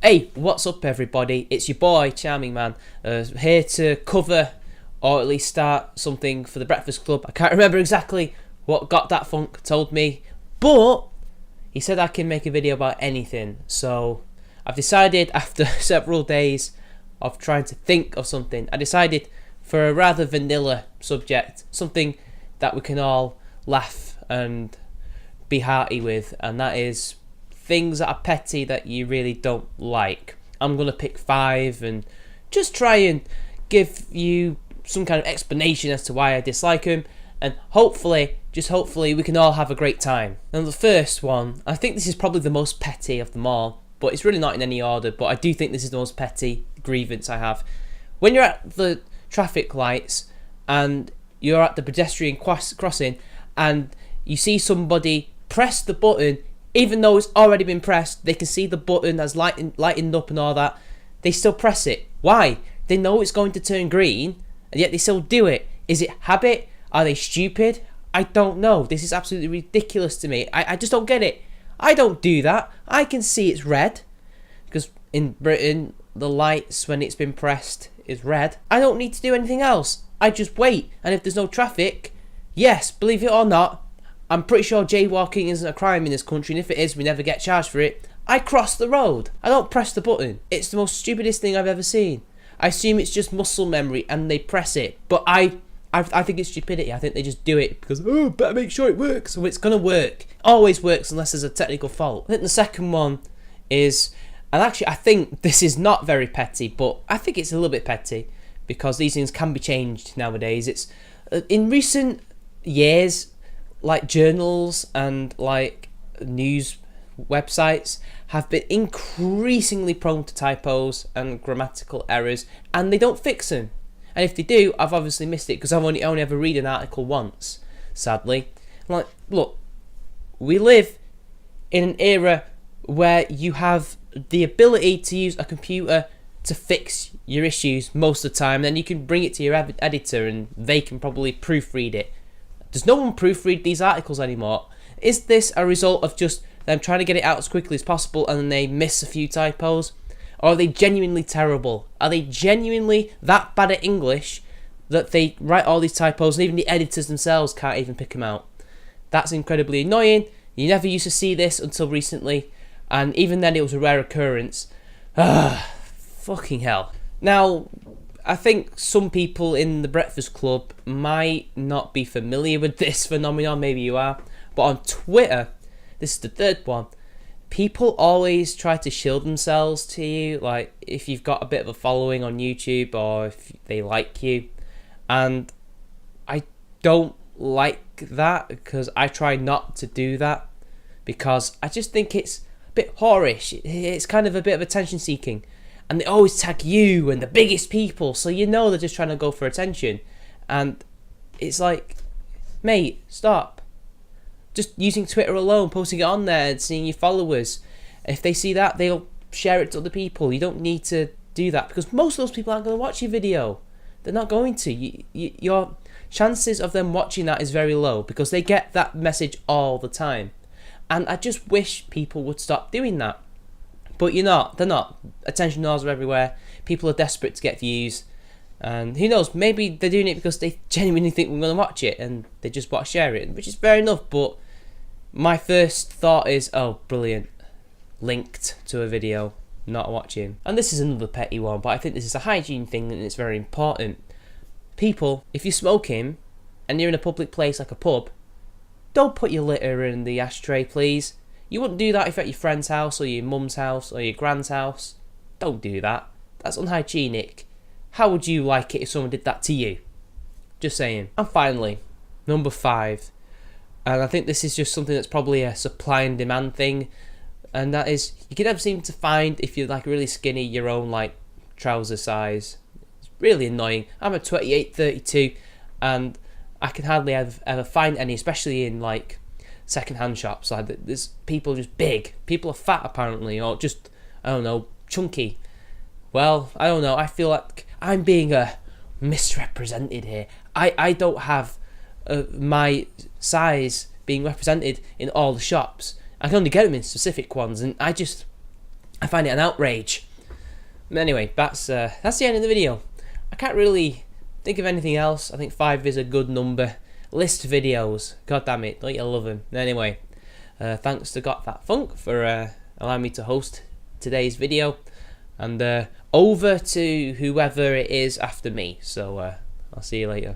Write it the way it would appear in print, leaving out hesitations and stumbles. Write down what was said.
Hey, what's up everybody? It's your boy, Charming Man, here to cover, or at least start something for the Breakfast Club. I can't remember exactly what Got That Funk told me, but he said I can make a video about anything. So I've decided, after several days of trying to think of something, I decided for a rather vanilla subject, something that we can all laugh and be hearty with, and that is things that are petty that you really don't like. I'm going to pick 5 and just try and give you some kind of explanation as to why I dislike them, and hopefully, just hopefully, we can all have a great time. And the first one, I think this is probably the most petty of them all, but it's really not in any order, but I do think this is the most petty grievance I have. When you're at the traffic lights and you're at the pedestrian crossing and you see somebody press the button, even though it's already been pressed, they can see the button as lightened up and all that, they still press it. Why? They know it's going to turn green, and yet they still do it. Is it habit? Are they stupid? I don't know. This is absolutely ridiculous to me. I just don't get it. I don't do that. I can see it's red, because in Britain, the lights, when it's been pressed, is red. I don't need to do anything else. I just wait, and if there's no traffic, yes, believe it or not, I'm pretty sure jaywalking isn't a crime in this country, and if it is, we never get charged for it. I cross the road. I don't press the button. It's the most stupidest thing I've ever seen. I assume it's just muscle memory and they press it. But I think it's stupidity. I think they just do it because, oh, better make sure it works. So it's going to work. It always works unless there's a technical fault. I think the second one is, and actually I think this is not very petty, but I think it's a little bit petty because these things can be changed nowadays. It's in recent years, like journals and like news websites have been increasingly prone to typos and grammatical errors, and they don't fix them. And if they do, I've obviously missed it because I've only ever read an article once, sadly. Like, look, we live in an era where you have the ability to use a computer to fix your issues most of the time, then you can bring it to your editor and they can probably proofread it. Does no one proofread these articles anymore? Is this a result of just them trying to get it out as quickly as possible and then they miss a few typos? Or are they genuinely terrible? Are they genuinely that bad at English that they write all these typos and even the editors themselves can't even pick them out? That's incredibly annoying. You never used to see this until recently, and even then it was a rare occurrence. Fucking hell. Now, I think some people in the Breakfast Club might not be familiar with this phenomenon, maybe you are, but on Twitter, this is the third one, people always try to shield themselves to you, like if you've got a bit of a following on YouTube or if they like you, and I don't like that because I try not to do that because I just think it's a bit whorish. It's kind of a bit of attention seeking. And they always tag you and the biggest people, so you know they're just trying to go for attention. And it's like, mate, stop. Just using Twitter alone, posting it on there and seeing your followers. If they see that, they'll share it to other people. You don't need to do that because most of those people aren't going to watch your video. They're not going to. Your chances of them watching that is very low because they get that message all the time. And I just wish people would stop doing that. But you're not. They're not. Attention whores are everywhere. People are desperate to get views. And who knows, maybe they're doing it because they genuinely think we're going to watch it and they just want to share it, which is fair enough. But my first thought is, oh, brilliant. Linked to a video, not watching. And this is another petty one, but I think this is a hygiene thing and it's very important. People, if you're smoking and you're in a public place like a pub, don't put your litter in the ashtray, please. You wouldn't do that if you're at your friend's house or your mum's house or your grand's house. Don't do that. That's unhygienic. How would you like it if someone did that to you? Just saying. And finally, number 5. And I think this is just something that's probably a supply and demand thing. And that is, you can never seem to find, if you're like really skinny, your own like trouser size. It's really annoying. I'm a 28-32 and I can hardly ever find any, especially in like second-hand shops. Like there's people just big. People are fat apparently, or just, I don't know, chunky. Well, I don't know. I feel like I'm being misrepresented here. I don't have my size being represented in all the shops. I can only get them in specific ones, and I just I find it an outrage. Anyway, that's the end of the video. I can't really think of anything else. I think 5 is a good number. List videos, god damn it, don't you love them? Anyway, thanks to Got That Funk for allowing me to host today's video, and over to whoever it is after me. So I'll see you later.